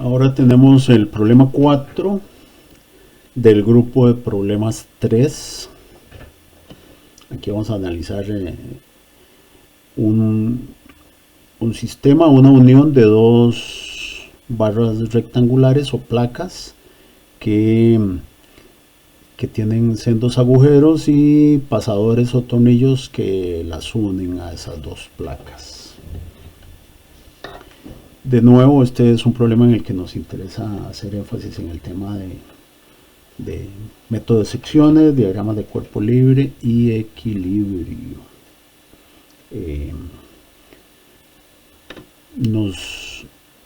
Ahora tenemos el problema 4 del grupo de problemas 3. Aquí vamos a analizar un sistema, una unión de dos barras rectangulares o placas que tienen sendos agujeros y pasadores o tornillos que las unen a esas dos placas. De nuevo, este es un problema en el que nos interesa hacer énfasis en el tema de método de secciones, diagramas de cuerpo libre y equilibrio.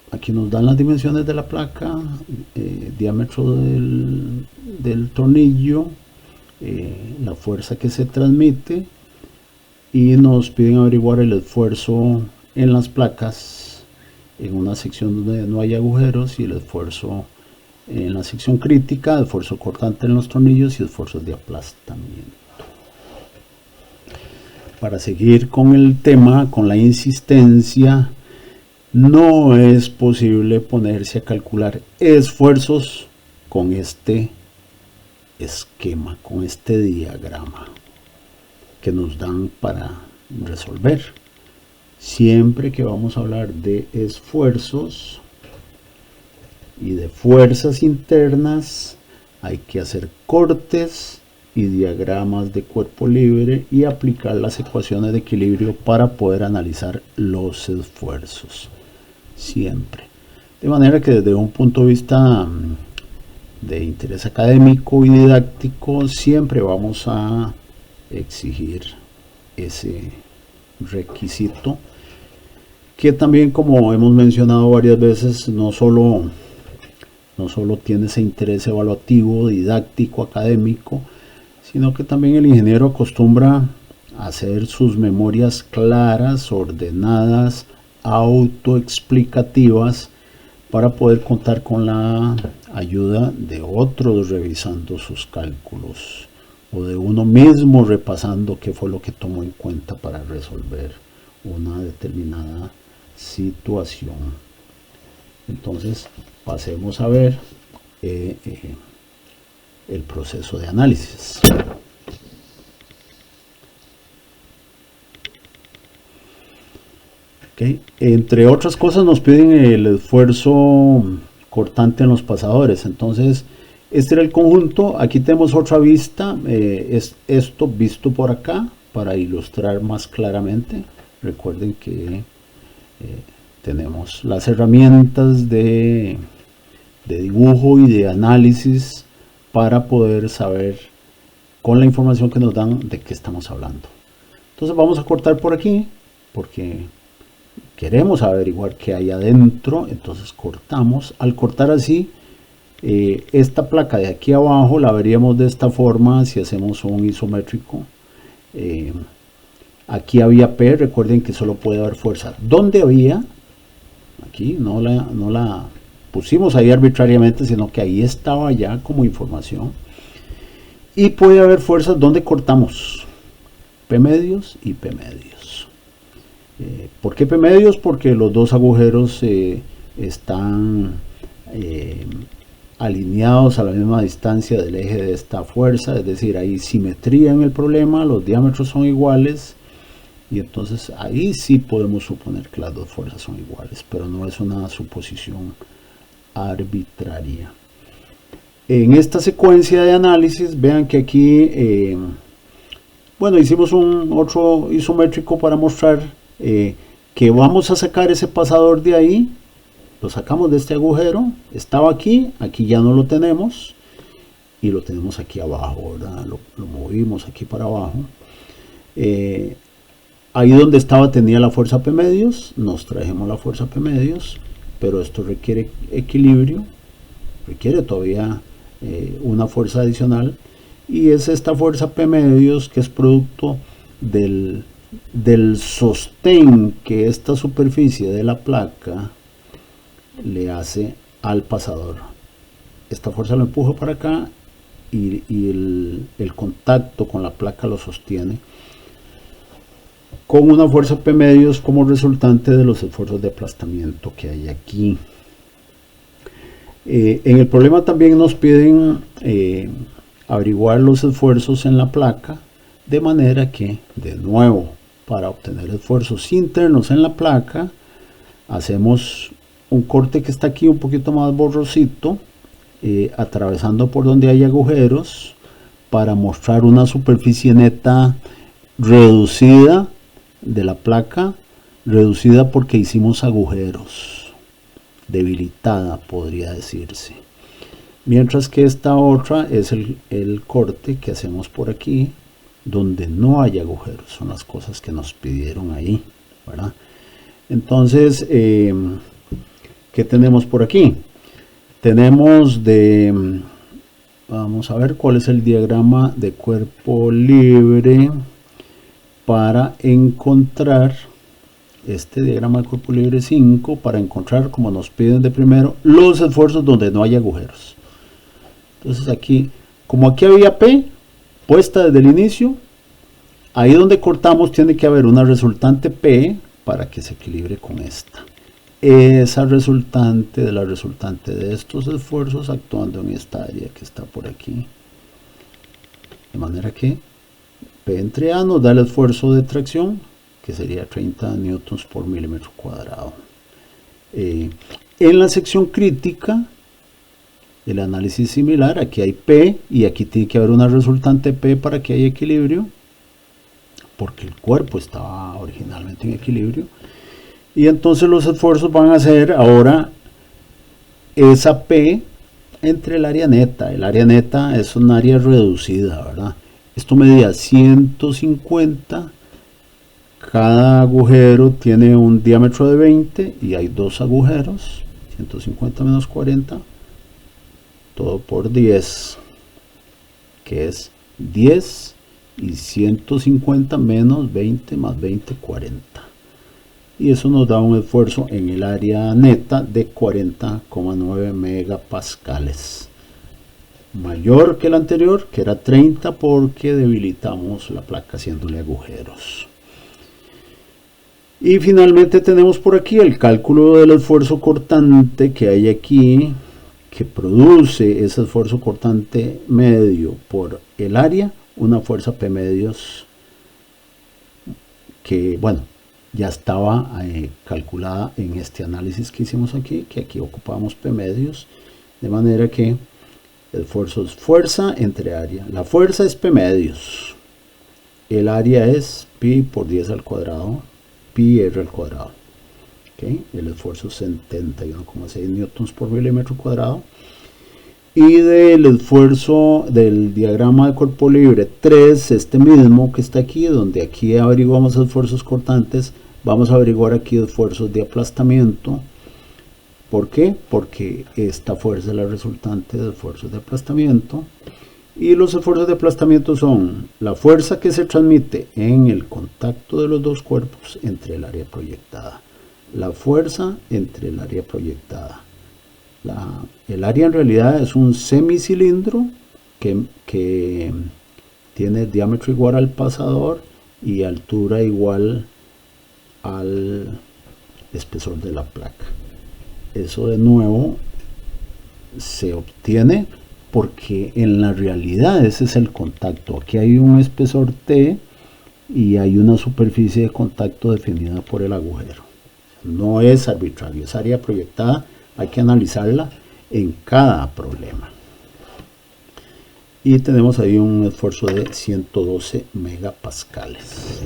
Aquí nos dan las dimensiones de la placa, diámetro del tornillo, la fuerza que se transmite, y nos piden averiguar el esfuerzo en las placas en una sección donde no hay agujeros y el esfuerzo en la sección crítica, esfuerzo cortante en los tornillos y esfuerzos de aplastamiento. Para seguir con el tema, con la insistencia, no es posible ponerse a calcular esfuerzos con este esquema, con este diagrama que nos dan para resolver. Siempre que vamos a hablar de esfuerzos y de fuerzas internas, hay que hacer cortes y diagramas de cuerpo libre y aplicar las ecuaciones de equilibrio para poder analizar los esfuerzos. Siempre. De manera que desde un punto de vista de interés académico y didáctico, siempre vamos a exigir ese requisito, que también, como hemos mencionado varias veces, no solo tiene ese interés evaluativo, didáctico, académico, sino que también el ingeniero acostumbra a hacer sus memorias claras, ordenadas, autoexplicativas, para poder contar con la ayuda de otros revisando sus cálculos, o de uno mismo repasando qué fue lo que tomó en cuenta para resolver una determinada situación. Entonces, pasemos a ver el proceso de análisis. Okay. Entre otras cosas nos piden el esfuerzo cortante en los pasadores. Entonces, este era el conjunto. Aquí tenemos otra vista, es esto visto por acá para ilustrar más claramente. Recuerden que tenemos las herramientas de dibujo y de análisis para poder saber con la información que nos dan de qué estamos hablando. Entonces vamos a cortar por aquí porque queremos averiguar qué hay adentro. Entonces cortamos. Al cortar así, esta placa de aquí abajo la veríamos de esta forma si hacemos un isométrico. Aquí había P, recuerden que solo puede haber fuerza donde había. Aquí no la pusimos ahí arbitrariamente, sino que ahí estaba ya como información. Y puede haber fuerzas donde cortamos, P medios y P medios. ¿Por qué P medios? Porque los dos agujeros están alineados a la misma distancia del eje de esta fuerza, es decir, hay simetría en el problema, los diámetros son iguales, y entonces ahí sí podemos suponer que las dos fuerzas son iguales, pero no es una suposición arbitraria. En esta secuencia de análisis, vean que aquí bueno, hicimos otro isométrico para mostrar que vamos a sacar ese pasador de ahí. Lo sacamos de este agujero, estaba aquí, aquí ya no lo tenemos, y lo tenemos aquí abajo, ¿verdad? Lo movimos aquí para abajo. Ahí donde estaba tenía la fuerza P medios, nos trajimos la fuerza P medios, pero esto requiere equilibrio, requiere todavía una fuerza adicional, y es esta fuerza P medios que es producto del sostén que esta superficie de la placa le hace al pasador. Esta fuerza lo empuja para acá y el contacto con la placa lo sostiene con una fuerza P medios como resultante de los esfuerzos de aplastamiento que hay aquí. En el problema también nos piden averiguar los esfuerzos en la placa, de manera que, de nuevo, para obtener esfuerzos internos en la placa, hacemos un corte que está aquí un poquito más borrosito, atravesando por donde hay agujeros, para mostrar una superficie neta reducida de la placa, reducida porque hicimos agujeros, debilitada podría decirse. Mientras que esta otra es el corte que hacemos por aquí, donde no hay agujeros. Son las cosas que nos pidieron ahí, ¿verdad? Entonces, ¿qué tenemos por aquí? Tenemos vamos a ver cuál es el diagrama de cuerpo libre para encontrar este diagrama de cuerpo libre 5, para encontrar, como nos piden de primero, los esfuerzos donde no hay agujeros. Entonces aquí, como aquí había P puesta desde el inicio, ahí donde cortamos tiene que haber una resultante P para que se equilibre con esta. Esa resultante de la resultante de estos esfuerzos actuando en esta área que está por aquí. De manera que P entre A nos da el esfuerzo de tracción, que sería 30 newtons por milímetro cuadrado. En la sección crítica, el análisis similar, aquí hay P y aquí tiene que haber una resultante P para que haya equilibrio, porque el cuerpo estaba originalmente en equilibrio. Y entonces los esfuerzos van a ser ahora esa P entre el área neta. El área neta es un área reducida, ¿verdad? Esto medía 150. Cada agujero tiene un diámetro de 20 y hay dos agujeros. 150 menos 40, todo por 10, que es 10, y 150 menos 20 más 20, 40. Y eso nos da un esfuerzo en el área neta de 40,9 megapascales. Mayor que el anterior, que era 30, porque debilitamos la placa haciéndole agujeros. Y finalmente tenemos por aquí el cálculo del esfuerzo cortante que hay aquí, que produce ese esfuerzo cortante medio por el área, una fuerza P medios que, bueno, ya estaba calculada en este análisis que hicimos aquí, que aquí ocupamos P medios, de manera que el esfuerzo es fuerza entre área. La fuerza es P medios, el área es pi por 10 al cuadrado, pi r al cuadrado. ¿Okay? El esfuerzo es 71,6 newtons por milímetro cuadrado. Y del esfuerzo del diagrama de cuerpo libre 3, este mismo que está aquí, donde aquí averiguamos esfuerzos cortantes, vamos a averiguar aquí esfuerzos de aplastamiento. ¿Por qué? Porque esta fuerza es la resultante de esfuerzos de aplastamiento. Y los esfuerzos de aplastamiento son la fuerza que se transmite en el contacto de los dos cuerpos entre el área proyectada. La fuerza entre el área proyectada. El área en realidad es un semicilindro que tiene diámetro igual al pasador y altura igual al espesor de la placa. Eso de nuevo se obtiene porque en la realidad ese es el contacto. Aquí hay un espesor T y hay una superficie de contacto definida por el agujero. No es arbitrario, es área proyectada. Hay que analizarla en cada problema. Y tenemos ahí un esfuerzo de 112 megapascales.